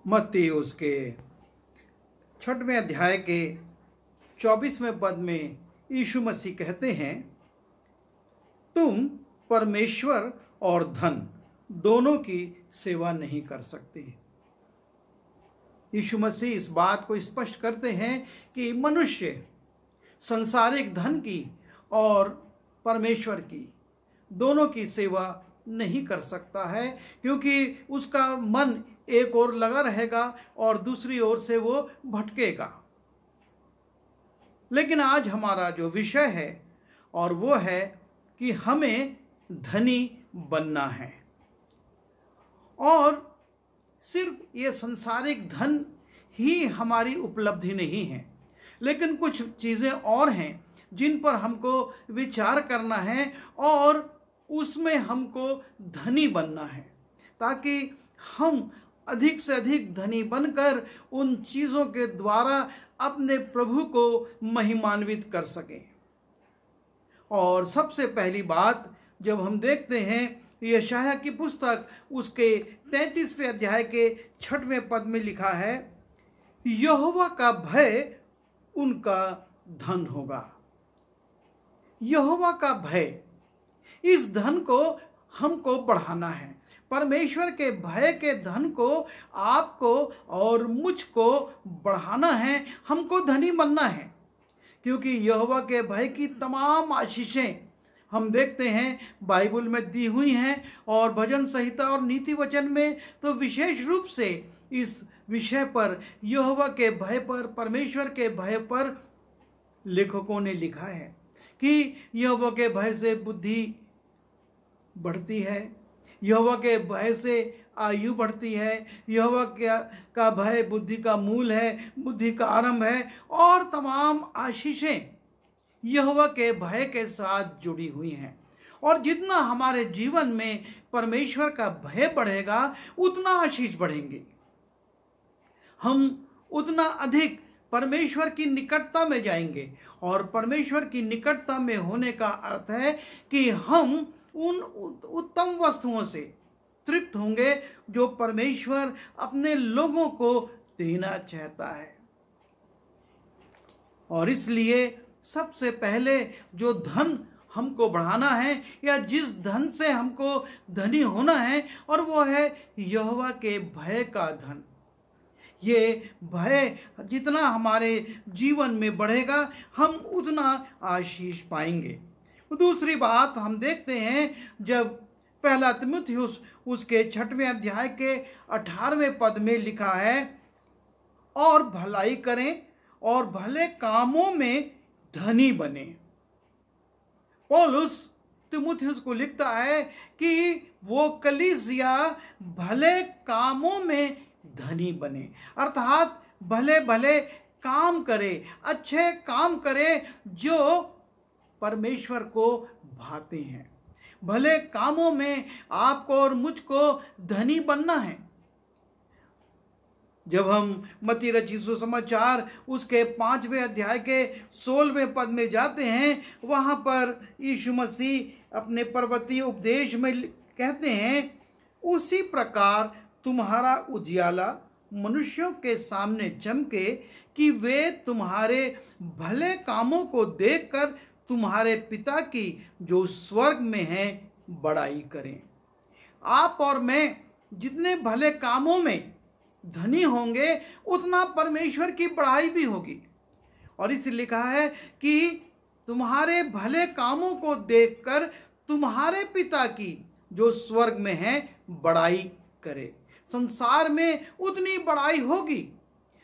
मत्ती उसके 6वें अध्याय के 24वें पद में यीशु मसीह कहते हैं, तुम परमेश्वर और धन दोनों की सेवा नहीं कर सकते। यीशु मसीह इस बात को स्पष्ट करते हैं कि मनुष्य संसारिक धन की और परमेश्वर की दोनों की सेवा नहीं कर सकता है, क्योंकि उसका मन एक ओर लगा रहेगा और दूसरी ओर से वो भटकेगा। लेकिन आज हमारा जो विषय है और वो है कि हमें धनी बनना है। और सिर्फ ये संसारिक धन ही हमारी उपलब्धि नहीं है, लेकिन कुछ चीज़ें और हैं जिन पर हमको विचार करना है और उसमें हमको धनी बनना है, ताकि हम अधिक से अधिक धनी बनकर उन चीज़ों के द्वारा अपने प्रभु को महिमान्वित कर सकें। और सबसे पहली बात जब हम देखते हैं यशायाह की पुस्तक उसके 33वें अध्याय के 6वें पद में लिखा है, यहोवा का भय उनका धन होगा। यहोवा का भय, इस धन को हमको बढ़ाना है। परमेश्वर के भय के धन को आपको और मुझको बढ़ाना है, हमको धनी बनना है, क्योंकि यहोवा के भय की तमाम आशीषें हम देखते हैं बाइबल में दी हुई हैं, और भजन संहिता और नीति वचन में तो विशेष रूप से इस विषय पर, यहोवा के भय पर, परमेश्वर के भय पर लेखकों ने लिखा है कि यहोवा के भय से बुद्धि बढ़ती है, यहोवा के भय से आयु बढ़ती है, यहोवा का भय बुद्धि का मूल है, बुद्धि का आरंभ है, और तमाम आशीषें यहोवा के भय के साथ जुड़ी हुई हैं। और जितना हमारे जीवन में परमेश्वर का भय बढ़ेगा उतना आशीष बढ़ेंगे, हम उतना अधिक परमेश्वर की निकटता में जाएंगे। और परमेश्वर की निकटता में होने का अर्थ है कि हम उन उत्तम वस्तुओं से तृप्त होंगे जो परमेश्वर अपने लोगों को देना चाहता है। और इसलिए सबसे पहले जो धन हमको बढ़ाना है, या जिस धन से हमको धनी होना है, और वो है यहोवा के भय का धन। ये भय जितना हमारे जीवन में बढ़ेगा हम उतना आशीष पाएंगे। दूसरी बात हम देखते हैं, जब पहला तीमुथियुस उसके 6वें अध्याय के 18वें पद में लिखा है, और भलाई करें और भले कामों में धनी बने। पौलुस तीमुथियुस को लिखता है कि वो कलीसिया भले कामों में धनी बने, अर्थात भले भले काम करे, अच्छे काम करे जो परमेश्वर को भाते हैं। भले कामों में आपको और मुझको धनी बनना है। जब हम मत्ती रचित सुसमाचार उसके 5वें अध्याय के 16वें पद में जाते हैं, वहां पर यीशु मसीह अपने पर्वतीय उपदेश में कहते हैं, उसी प्रकार तुम्हारा उजियाला मनुष्यों के सामने चमके कि वे तुम्हारे भले कामों को देखकर तुम्हारे पिता की जो स्वर्ग में है बड़ाई करें। आप और मैं जितने भले कामों में धनी होंगे उतना परमेश्वर की बड़ाई भी होगी। और इसे लिखा है कि तुम्हारे भले कामों को देखकर तुम्हारे पिता की जो स्वर्ग में है बड़ाई करे। संसार में उतनी बड़ाई होगी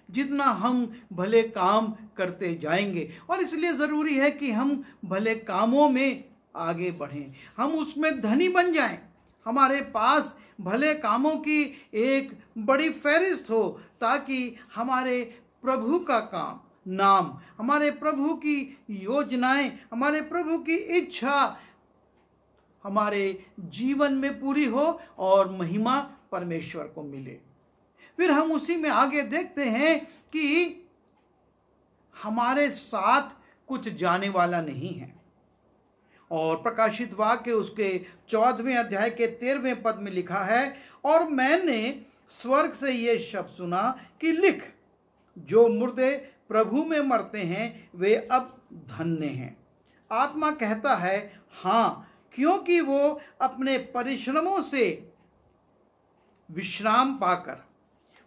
जितना हम भले काम करते जाएंगे, और इसलिए ज़रूरी है कि हम भले कामों में आगे बढ़ें, हम उसमें धनी बन जाएं। हमारे पास भले कामों की एक बड़ी फहरिस्त हो, ताकि हमारे प्रभु का काम, नाम, हमारे प्रभु की योजनाएं, हमारे प्रभु की इच्छा हमारे जीवन में पूरी हो और महिमा परमेश्वर को मिले। फिर हम उसी में आगे देखते हैं कि हमारे साथ कुछ जाने वाला नहीं है। और प्रकाशित वाक्य उसके 14वें अध्याय के 13वें पद में लिखा है, और मैंने स्वर्ग से ये शब्द सुना कि लिख, जो मुर्दे प्रभु में मरते हैं वे अब धन्य हैं। आत्मा कहता है हाँ, क्योंकि वो अपने परिश्रमों से विश्राम पाकर,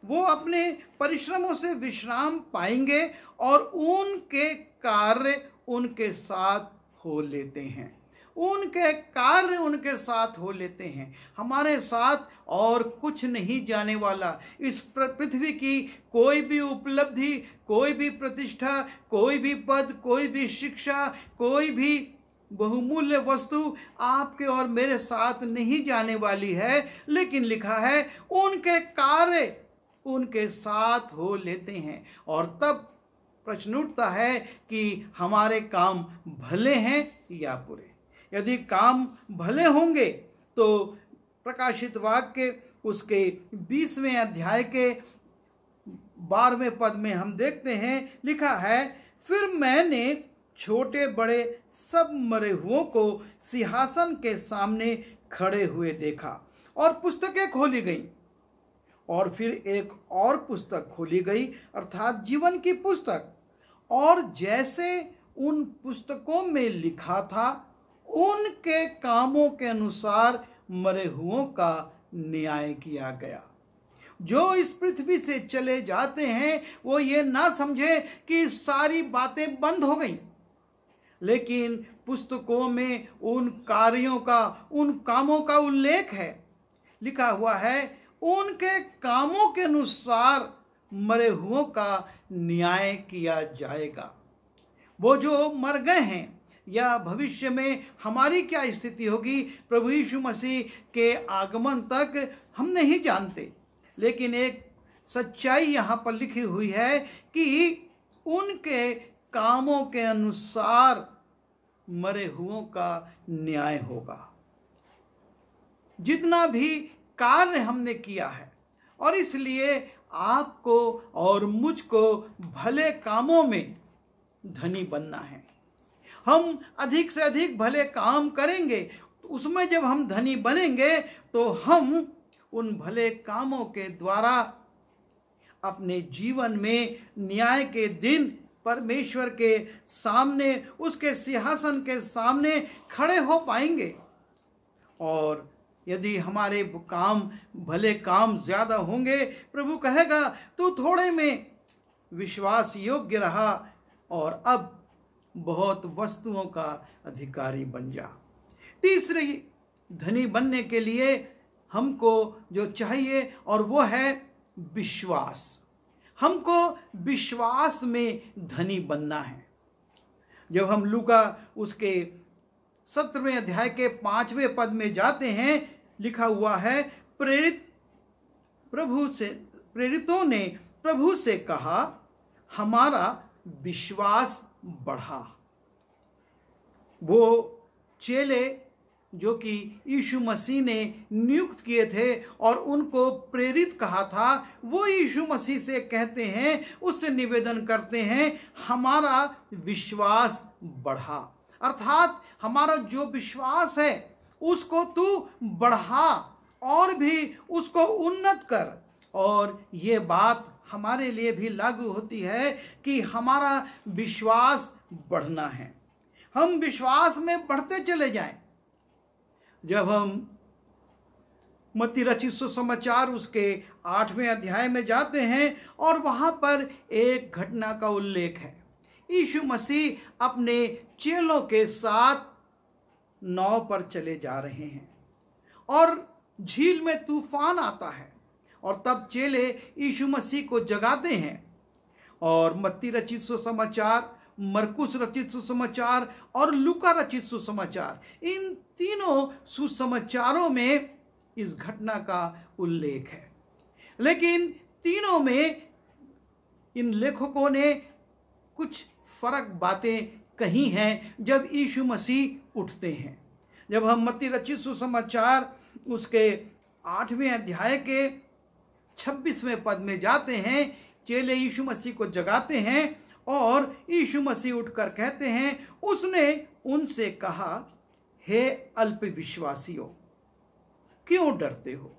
वो अपने परिश्रमों से विश्राम पाएंगे और उनके कार्य उनके साथ हो लेते हैं। उनके कार्य उनके साथ हो लेते हैं। हमारे साथ और कुछ नहीं जाने वाला। इस पृथ्वी की कोई भी उपलब्धि, कोई भी प्रतिष्ठा, कोई भी पद, कोई भी शिक्षा, कोई भी बहुमूल्य वस्तु आपके और मेरे साथ नहीं जाने वाली है। लेकिन लिखा है उनके कार्य उनके साथ हो लेते हैं। और तब प्रश्न उठता है कि हमारे काम भले हैं या बुरे। यदि काम भले होंगे तो प्रकाशित वाक्य उसके 20वें अध्याय के 12वें पद में हम देखते हैं, लिखा है, फिर मैंने छोटे बड़े सब मरे हुओं को सिंहासन के सामने खड़े हुए देखा और पुस्तकें खोली गईं। और फिर एक और पुस्तक खोली गई, अर्थात जीवन की पुस्तक। और जैसे उन पुस्तकों में लिखा था उनके कामों के अनुसार मरे हुओं का न्याय किया गया। जो इस पृथ्वी से चले जाते हैं वो ये ना समझे कि सारी बातें बंद हो गई, लेकिन पुस्तकों में उन कार्यों का, उन कामों का उल्लेख है। लिखा हुआ है उनके कामों के अनुसार मरे हुओं का न्याय किया जाएगा। वो जो मर गए हैं या भविष्य में हमारी क्या स्थिति होगी प्रभु यीशु मसीह के आगमन तक हम नहीं जानते, लेकिन एक सच्चाई यहाँ पर लिखी हुई है कि उनके कामों के अनुसार मरे हुओं का न्याय होगा। जितना भी कार्य हमने किया है, और इसलिए आपको और मुझको भले कामों में धनी बनना है। हम अधिक से अधिक भले काम करेंगे, उसमें जब हम धनी बनेंगे तो हम उन भले कामों के द्वारा अपने जीवन में न्याय के दिन परमेश्वर के सामने, उसके सिंहासन के सामने खड़े हो पाएंगे। और यदि हमारे काम, भले काम ज्यादा होंगे, प्रभु कहेगा तू थोड़े में विश्वास योग्य रहा और अब बहुत वस्तुओं का अधिकारी बन जा। तीसरी धनी बनने के लिए हमको जो चाहिए और वो है विश्वास। हमको विश्वास में धनी बनना है। जब हम लूका उसके 17वें अध्याय के 5वें पद में जाते हैं, लिखा हुआ है, प्रेरितों ने प्रभु से कहा हमारा विश्वास बढ़ा। वो चेले जो कि यीशु मसीह ने नियुक्त किए थे और उनको प्रेरित कहा था, वो यीशु मसीह से कहते हैं, उससे निवेदन करते हैं, हमारा विश्वास बढ़ा। अर्थात हमारा जो विश्वास है उसको तू बढ़ा और भी उसको उन्नत कर। और ये बात हमारे लिए भी लागू होती है कि हमारा विश्वास बढ़ना है। हम विश्वास में बढ़ते चले जाएं। जब हम मत्ती रचित सुसमाचार उसके 8वें अध्याय में जाते हैं और वहां पर एक घटना का उल्लेख है। यीशु मसीह अपने चेलों के साथ नाव पर चले जा रहे हैं और झील में तूफान आता है और तब चेले यीशु मसीह को जगाते हैं। और मत्ती रचित सुसमाचार, मरकुस रचित सुसमाचार और लूका रचित सुसमाचार, इन तीनों सुसमाचारों में इस घटना का उल्लेख है। लेकिन तीनों में इन लेखकों ने कुछ फर्क बातें कही हैं जब यीशु मसीह उठते हैं। जब हम मत्ती रचित सुसमाचार उसके 8वें अध्याय के 26वें पद में जाते हैं, चेले यीशु मसीह को जगाते हैं और यीशु मसीह उठकर कहते हैं, उसने उनसे कहा, हे अल्प विश्वासियों, क्यों डरते हो?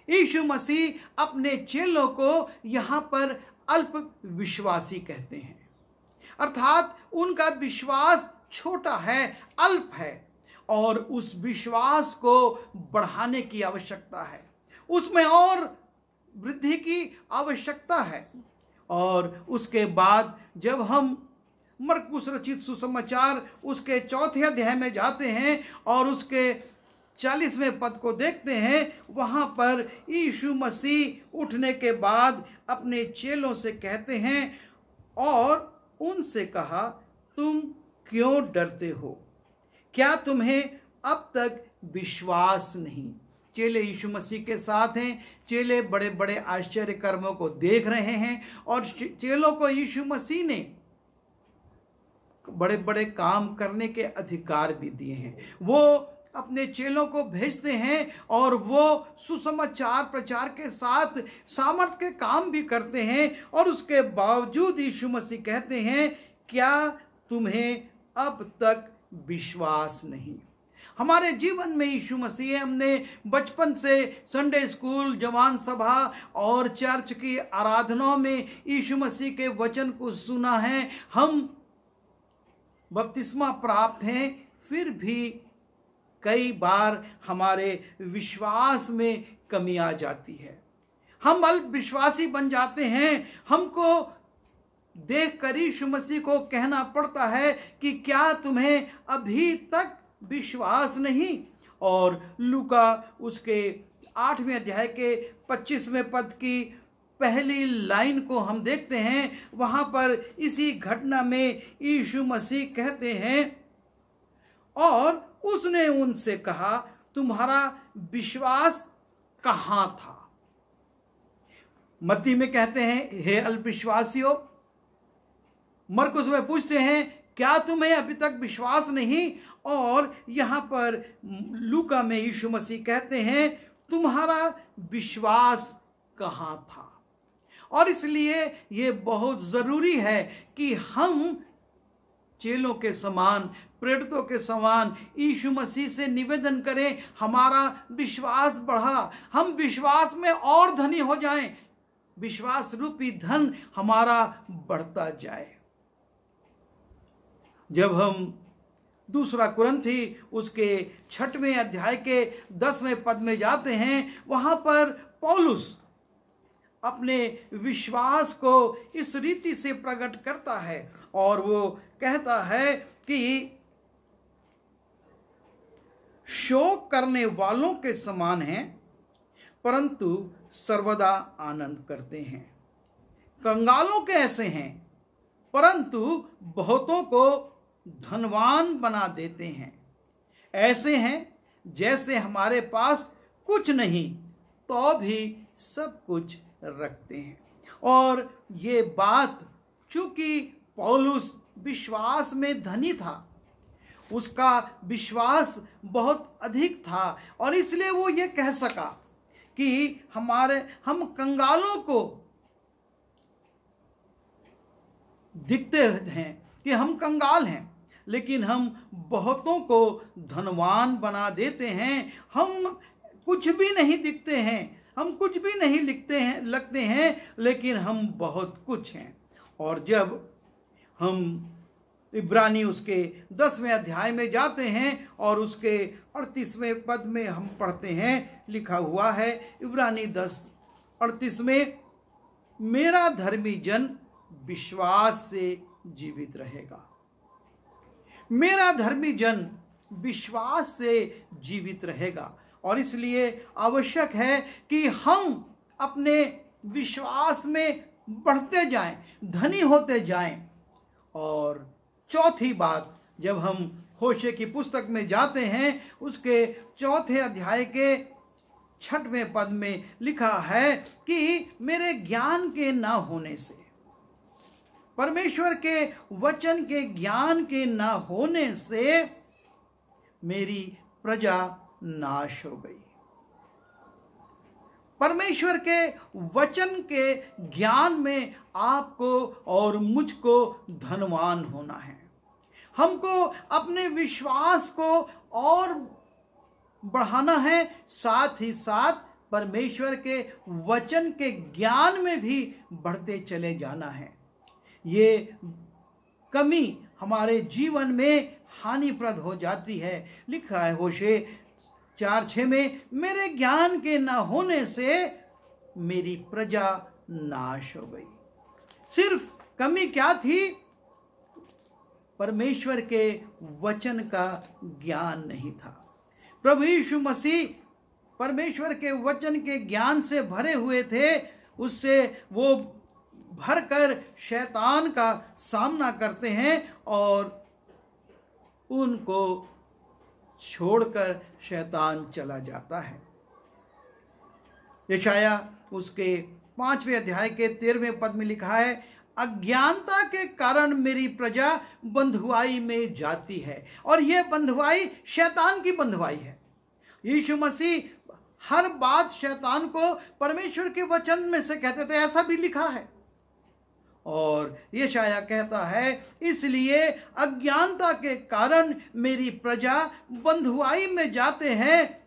यीशु मसीह अपने चेलों को यहाँ पर अल्प विश्वासी कहते हैं, अर्थात उनका विश्वास छोटा है, अल्प है, और उस विश्वास को बढ़ाने की आवश्यकता है, उसमें और वृद्धि की आवश्यकता है। और उसके बाद जब हम मरकुस रचित सुसमाचार उसके 4 अध्याय में जाते हैं और उसके 40वें पद को देखते हैं, वहां पर यीशु मसीह उठने के बाद अपने चेलों से कहते हैं और उनसे कहा, तुम क्यों डरते हो? क्या तुम्हें अब तक विश्वास नहीं? चेले यीशु मसीह के साथ हैं, चेले बड़े बड़े आश्चर्य कर्मों को देख रहे हैं और चेलों को यीशु मसीह ने बड़े बड़े काम करने के अधिकार भी दिए हैं। वो अपने चेलों को भेजते हैं और वो सुसमाचार प्रचार के साथ सामर्थ्य के काम भी करते हैं, और उसके बावजूद यीशु मसीह कहते हैं, क्या तुम्हें अब तक विश्वास नहीं? हमारे जीवन में यीशु मसीह, हमने बचपन से संडे स्कूल, जवान सभा और चर्च की आराधनाओं में यीशु मसीह के वचन को सुना है, हम बपतिस्मा प्राप्त हैं, फिर भी कई बार हमारे विश्वास में कमी आ जाती है, हम अल्प विश्वासी बन जाते हैं। हमको देखकर यीशु मसीह को कहना पड़ता है कि क्या तुम्हें अभी तक विश्वास नहीं? और लूका उसके 8वें अध्याय के 25वें पद की पहली लाइन को हम देखते हैं, वहां पर इसी घटना में यीशु मसीह कहते हैं, और उसने उनसे कहा, तुम्हारा विश्वास कहां था? मत्ती में कहते हैं, हे अल्पविश्वासियों। मरकुस में पूछते हैं, क्या तुम्हें अभी तक विश्वास नहीं? और यहां पर लूका में यीशु मसीह कहते हैं, तुम्हारा विश्वास कहां था? और इसलिए ये बहुत जरूरी है कि हम चेलों के समान, प्रेरितों के समान यीशु मसीह से निवेदन करें, हमारा विश्वास बढ़ा, हम विश्वास में और धनी हो जाएं, विश्वास रूपी धन हमारा बढ़ता जाए। जब हम 2 कुरिन्थी उसके 6वें अध्याय के 10वें पद में जाते हैं, वहां पर पौलुस अपने विश्वास को इस रीति से प्रकट करता है और वो कहता है कि शोक करने वालों के समान हैं, परंतु सर्वदा आनंद करते हैं। कंगालों के ऐसे हैं, परंतु बहुतों को धनवान बना देते हैं। ऐसे हैं जैसे हमारे पास कुछ नहीं तो भी सब कुछ रखते हैं। और ये बात, चूंकि पौलुस विश्वास में धनी था, उसका विश्वास बहुत अधिक था, और इसलिए वो ये कह सका कि हम कंगालों को दिखते हैं कि हम कंगाल हैं, लेकिन हम बहुतों को धनवान बना देते हैं। हम कुछ भी नहीं दिखते हैं, हम कुछ भी नहीं लगते हैं, लेकिन हम बहुत कुछ हैं। और जब हम इब्रानी उसके 10वें अध्याय में जाते हैं और उसके 38वें पद में हम पढ़ते हैं, लिखा हुआ है इब्रानी 10:38 में, मेरा धर्मी जन विश्वास से जीवित रहेगा। मेरा धर्मी जन विश्वास से जीवित रहेगा। और इसलिए आवश्यक है कि हम अपने विश्वास में बढ़ते जाएं, धनी होते जाएं। और चौथी बात, जब हम होशे की पुस्तक में जाते हैं, उसके 4 अध्याय के 6वें पद में लिखा है कि मेरे ज्ञान के ना होने से, परमेश्वर के वचन के ज्ञान के ना होने से मेरी प्रजा नाश हो गई। परमेश्वर के वचन के ज्ञान में आपको और मुझको धनवान होना है। हमको अपने विश्वास को और बढ़ाना है, साथ ही साथ परमेश्वर के वचन के ज्ञान में भी बढ़ते चले जाना है। ये कमी हमारे जीवन में हानिप्रद हो जाती है। लिखा है होशे 4:6 में, मेरे ज्ञान के न होने से मेरी प्रजा नाश हो गई। सिर्फ कमी क्या थी? परमेश्वर के वचन का ज्ञान नहीं था। प्रभु यीशु मसीह परमेश्वर के वचन के ज्ञान से भरे हुए थे। उससे वो भरकर शैतान का सामना करते हैं और उनको छोड़कर शैतान चला जाता है। यशाया उसके 5वें अध्याय के 13वें पद में लिखा है, अज्ञानता के कारण मेरी प्रजा बंधुआई में जाती है। और यह बंधुआई शैतान की बंधुआई है। यीशु मसीह हर बात शैतान को परमेश्वर के वचन में से कहते थे, ऐसा भी लिखा है। और यशाया कहता है, इसलिए अज्ञानता के कारण मेरी प्रजा बंधुआई में जाते हैं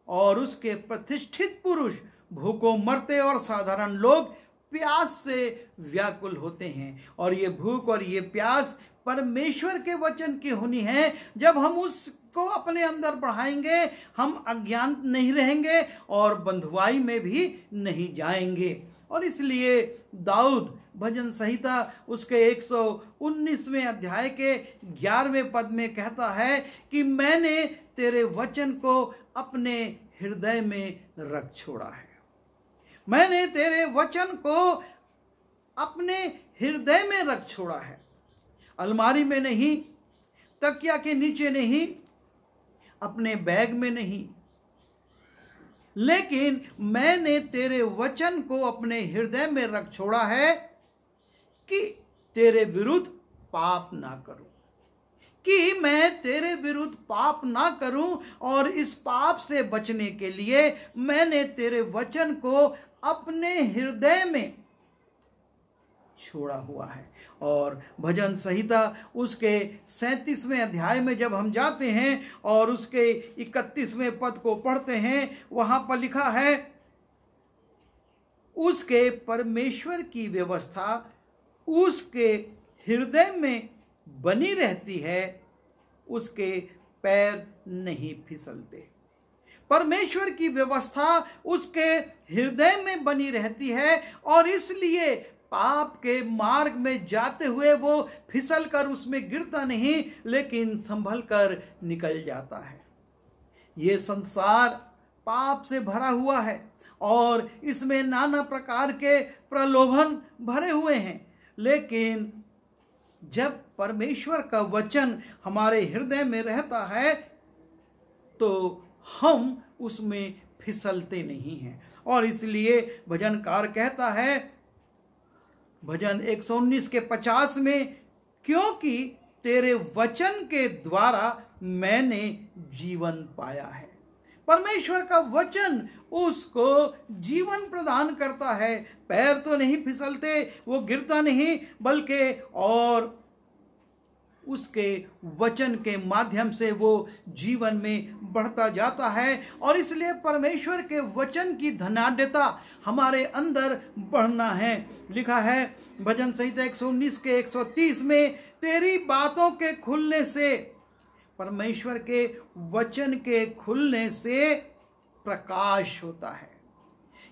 और उसके प्रतिष्ठित पुरुष भूखों मरते और साधारण लोग प्यास से व्याकुल होते हैं। और ये भूख और ये प्यास परमेश्वर के वचन की होनी है। जब हम उसको अपने अंदर बढ़ाएंगे, हम अज्ञान नहीं रहेंगे और बंधुआई में भी नहीं जाएंगे। और इसलिए दाऊद भजन संहिता उसके 119वें अध्याय के 11वें पद में कहता है कि मैंने तेरे वचन को अपने हृदय में रख छोड़ा है। मैंने तेरे वचन को अपने हृदय में रख छोड़ा है। अलमारी में नहीं, तकिया के नीचे नहीं, अपने बैग में नहीं, लेकिन मैंने तेरे वचन को अपने हृदय में रख छोड़ा है कि तेरे विरुद्ध पाप ना करूं, कि मैं तेरे विरुद्ध पाप ना करूं। और इस पाप से बचने के लिए मैंने तेरे वचन को अपने हृदय में छोड़ा हुआ है। और भजन संहिता उसके 37वें अध्याय में जब हम जाते हैं और उसके 31वें पद को पढ़ते हैं, वहां पर लिखा है, उसके परमेश्वर की व्यवस्था उसके हृदय में बनी रहती है, उसके पैर नहीं फिसलते। परमेश्वर की व्यवस्था उसके हृदय में बनी रहती है और इसलिए पाप के मार्ग में जाते हुए वो फिसल कर उसमें गिरता नहीं, लेकिन संभल कर निकल जाता है। ये संसार पाप से भरा हुआ है और इसमें नाना प्रकार के प्रलोभन भरे हुए हैं, लेकिन जब परमेश्वर का वचन हमारे हृदय में रहता है तो हम उसमें फिसलते नहीं हैं। और इसलिए भजनकार कहता है भजन 119 के 50 में, क्योंकि तेरे वचन के द्वारा मैंने जीवन पाया है। परमेश्वर का वचन उसको जीवन प्रदान करता है। पैर तो नहीं फिसलते, वो गिरता नहीं, बल्कि और उसके वचन के माध्यम से वो जीवन में बढ़ता जाता है। और इसलिए परमेश्वर के वचन की धनाढ्यता हमारे अंदर बढ़ना है। लिखा है भजन संहिता 119 के 130 में, तेरी बातों के खुलने से, परमेश्वर के वचन के खुलने से प्रकाश होता है।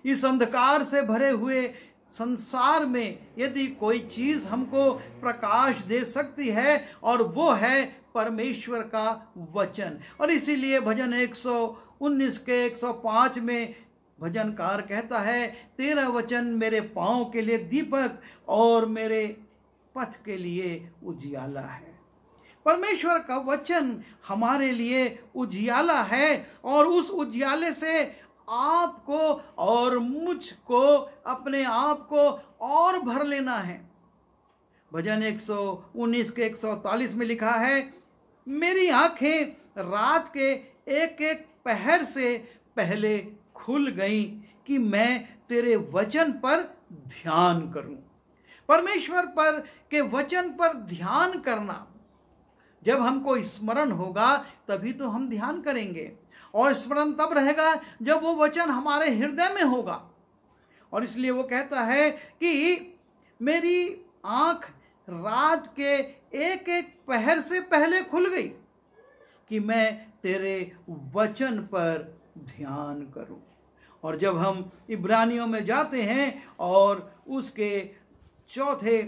इस अंधकार से भरे हुए संसार में यदि कोई चीज हमको प्रकाश दे सकती है और वो है परमेश्वर का वचन। और इसीलिए भजन 119 के 105 में भजनकार कहता है, तेरा वचन मेरे पांव के लिए दीपक और मेरे पथ के लिए उजियाला है। परमेश्वर का वचन हमारे लिए उजियाला है और उस उजियाले से आपको और मुझको अपने आप को और भर लेना है। भजन 119 के 143 में लिखा है, मेरी आंखें रात के एक एक पहर से पहले खुल गई कि मैं तेरे वचन पर ध्यान करूं। परमेश्वर पर के वचन पर ध्यान करना, जब हमको स्मरण होगा तभी तो हम ध्यान करेंगे, और स्मरण तब रहेगा जब वो वचन हमारे हृदय में होगा। और इसलिए वो कहता है कि मेरी आंख रात के एक एक पहर से पहले खुल गई कि मैं तेरे वचन पर ध्यान करूं। और जब हम इब्रानियों में जाते हैं और उसके चौथे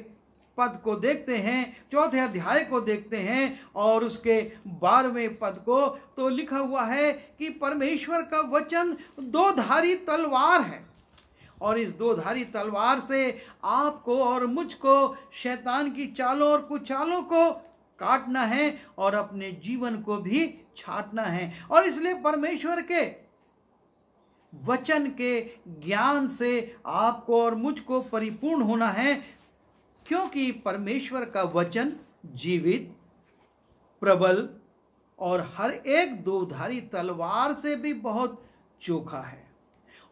पद को देखते हैं, चौथे अध्याय को देखते हैं और उसके 12वें पद को, तो लिखा हुआ है कि परमेश्वर का वचन दो धारी तलवार है, और इस दो धारी तलवार से आपको और मुझको शैतान की चालों और कुचालों को काटना है और अपने जीवन को भी छांटना है। और इसलिए परमेश्वर के वचन के ज्ञान से आपको और मुझको परिपूर्ण होना है, क्योंकि परमेश्वर का वचन जीवित, प्रबल और हर एक दो धारी तलवार से भी बहुत चोखा है,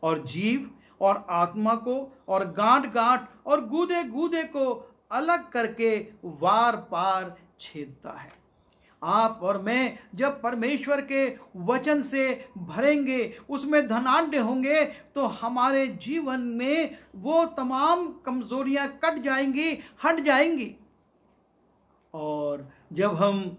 और जीव और आत्मा को और गांठ गांठ और गूदे गूदे को अलग करके वार पार छेदता है। आप और मैं जब परमेश्वर के वचन से भरेंगे, उसमें धनाढ्य होंगे, तो हमारे जीवन में वो तमाम कमजोरियां कट जाएंगी, हट जाएंगी। और जब हम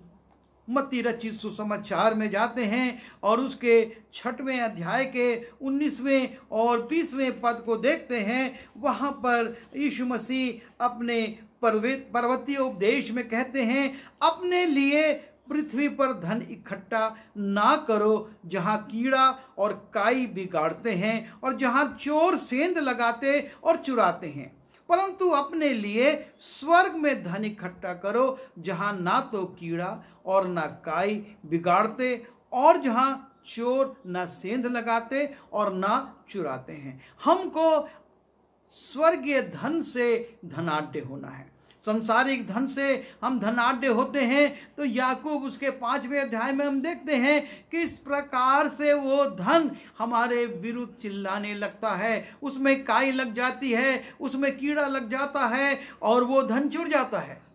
मत्ती रचित सुसमाचार में जाते हैं और उसके 6वें अध्याय के 19वें और 20वें पद को देखते हैं, वहां पर यीशु मसीह अपने पर्वतीय उपदेश में कहते हैं, अपने लिए पृथ्वी पर धन इकट्ठा ना करो, जहां कीड़ा और काई बिगाड़ते हैं और जहां चोर सेंध लगाते और चुराते हैं, परंतु अपने लिए स्वर्ग में धन इकट्ठा करो, जहां ना तो कीड़ा और ना काई बिगाड़ते और जहां चोर ना सेंध लगाते और ना चुराते हैं। हमको स्वर्गीय धन से धनाढ्य होना है। संसारिक धन से हम धनाढ्य होते हैं तो याकूब उसके 5वें अध्याय में हम देखते हैं कि इस प्रकार से वो धन हमारे विरुद्ध चिल्लाने लगता है, उसमें काई लग जाती है, उसमें कीड़ा लग जाता है और वो धन चुर जाता है।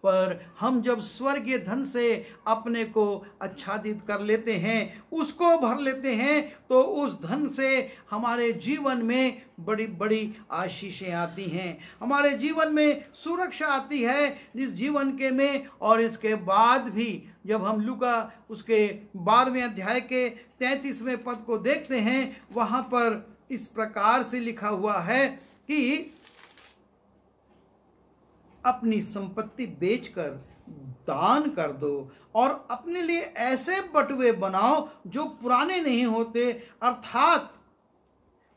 पर हम जब स्वर्गीय धन से अपने को आच्छादित कर लेते हैं, उसको भर लेते हैं, तो उस धन से हमारे जीवन में बड़ी बड़ी आशीषें आती हैं, हमारे जीवन में सुरक्षा आती है इस जीवन के में। और इसके बाद भी जब हम लूका उसके 12वें अध्याय के 33वें पद को देखते हैं, वहां पर इस प्रकार से लिखा हुआ है कि अपनी संपत्ति बेचकर दान कर दो और अपने लिए ऐसे बटुए बनाओ जो पुराने नहीं होते, अर्थात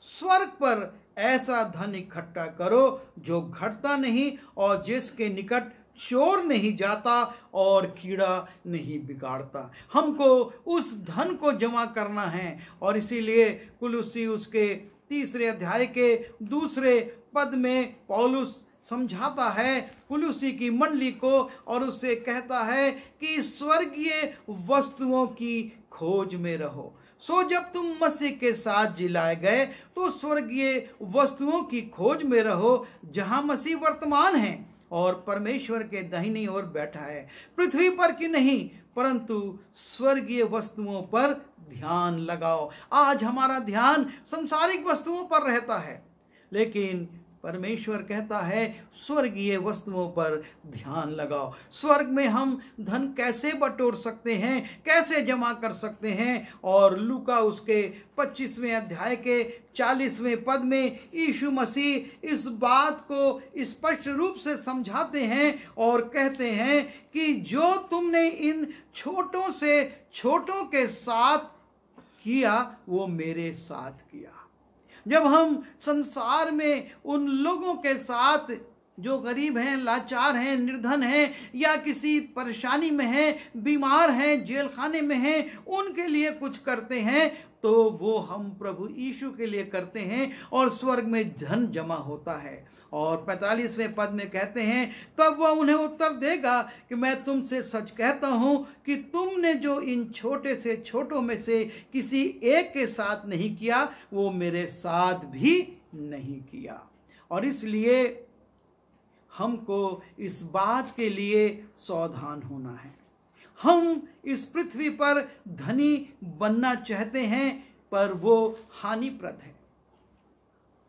स्वर्ग पर ऐसा धन इकट्ठा करो जो घटता नहीं और जिसके निकट चोर नहीं जाता और कीड़ा नहीं बिगाड़ता। हमको उस धन को जमा करना है। और इसीलिए कुलुसी उसके 3 अध्याय के 2 पद में पौलुस समझाता है कुलुसी की मंडली को और उससे कहता है कि स्वर्गीय वस्तुओं की खोज में रहो। सो जब तुम मसीह के साथ जिलाए गए तो स्वर्गीय वस्तुओं की खोज में रहो, जहां मसीह वर्तमान है और परमेश्वर के दाहिनी ओर बैठा है, पृथ्वी पर की नहीं परंतु स्वर्गीय वस्तुओं पर ध्यान लगाओ। आज हमारा ध्यान संसारिक वस्तुओं पर रहता है, लेकिन परमेश्वर कहता है स्वर्गीय वस्तुओं पर ध्यान लगाओ। स्वर्ग में हम धन कैसे बटोर सकते हैं, कैसे जमा कर सकते हैं। और लूका उसके 25वें अध्याय के 40वें पद में यीशु मसीह इस बात को स्पष्ट रूप से समझाते हैं और कहते हैं कि जो तुमने इन छोटों से छोटों के साथ किया वो मेरे साथ किया। जब हम संसार में उन लोगों के साथ जो गरीब हैं, लाचार हैं, निर्धन हैं या किसी परेशानी में हैं, बीमार हैं, जेल खाने में हैं, उनके लिए कुछ करते हैं तो वो हम प्रभु यीशु के लिए करते हैं और स्वर्ग में धन जमा होता है। और 45वें पद में कहते हैं, तब वह उन्हें उत्तर देगा कि मैं तुमसे सच कहता हूं कि तुमने जो इन छोटे से छोटों में से किसी एक के साथ नहीं किया वो मेरे साथ भी नहीं किया। और इसलिए हमको इस बात के लिए सावधान होना है हम इस पृथ्वी पर धनी बनना चाहते हैं, पर वो हानिप्रद है,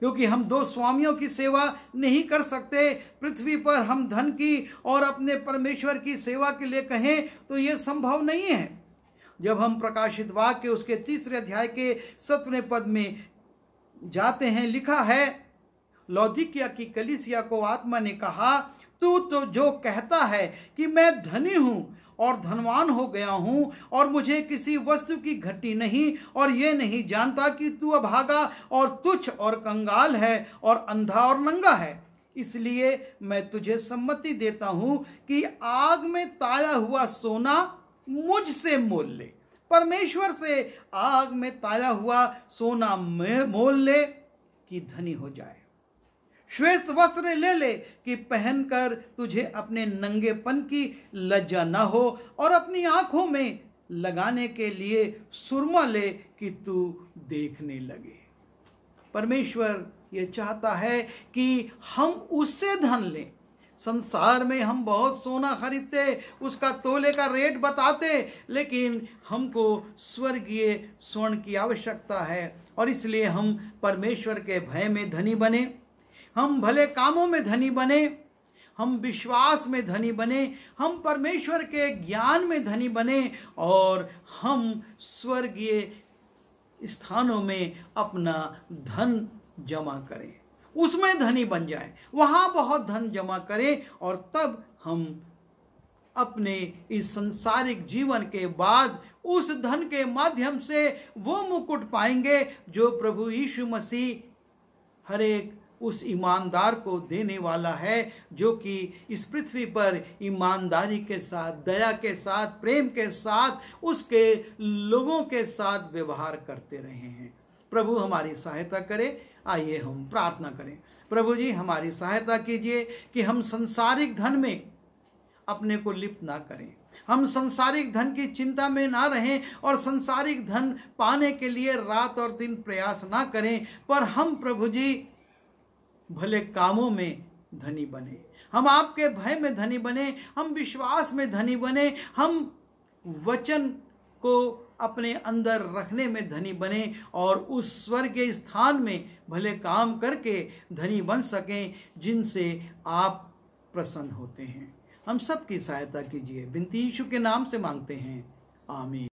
क्योंकि हम दो स्वामियों की सेवा नहीं कर सकते। पृथ्वी पर हम धन की और अपने परमेश्वर की सेवा के लिए कहें तो यह संभव नहीं है। जब हम प्रकाशित वाक्य उसके 3 अध्याय के 7वें पद में जाते हैं, लिखा है, लौदीकिया की कलीसिया को आत्मा ने कहा, तू तो जो कहता है कि मैं धनी हूं और धनवान हो गया हूं और मुझे किसी वस्तु की घटी नहीं, और ये नहीं जानता कि तू अभागा और तुच्छ और कंगाल है और अंधा और नंगा है, इसलिए मैं तुझे सम्मति देता हूं कि आग में ताया हुआ सोना मुझसे मोल ले। परमेश्वर से आग में ताया हुआ सोना मोल ले कि धनी हो जाए। श्वेत वस्त्र ले ले कि पहनकर तुझे अपने नंगेपन की लज्जा न हो, और अपनी आंखों में लगाने के लिए सुरमा ले कि तू देखने लगे। परमेश्वर ये चाहता है कि हम उससे धन लें। संसार में हम बहुत सोना खरीदते, उसका तोले का रेट बताते, लेकिन हमको स्वर्गीय स्वर्ण की आवश्यकता है, और इसलिए हम परमेश्वर के भय में धनी बने, हम भले कामों में धनी बने, हम विश्वास में धनी बने, हम परमेश्वर के ज्ञान में धनी बने, और हम स्वर्गीय स्थानों में अपना धन जमा करें, उसमें धनी बन जाए, वहां बहुत धन जमा करें, और तब हम अपने इस संसारिक जीवन के बाद उस धन के माध्यम से वो मुकुट पाएंगे जो प्रभु यीशु मसीह हर एक उस ईमानदार को देने वाला है, जो कि इस पृथ्वी पर ईमानदारी के साथ, दया के साथ, प्रेम के साथ उसके लोगों के साथ व्यवहार करते रहे हैं। प्रभु हमारी सहायता करे। आइए हम प्रार्थना करें। प्रभु जी, हमारी सहायता कीजिए कि हम सांसारिक धन में अपने को लिप्त ना करें, हम सांसारिक धन की चिंता में ना रहें और सांसारिक धन पाने के लिए रात और दिन प्रयास ना करें, पर हम प्रभु जी भले कामों में धनी बने, हम आपके भय में धनी बने, हम विश्वास में धनी बने, हम वचन को अपने अंदर रखने में धनी बने, और उस स्वर्गीय स्थान में भले काम करके धनी बन सकें जिनसे आप प्रसन्न होते हैं। हम सब की सहायता कीजिए, विनती यीशु के नाम से मांगते हैं, आमीन।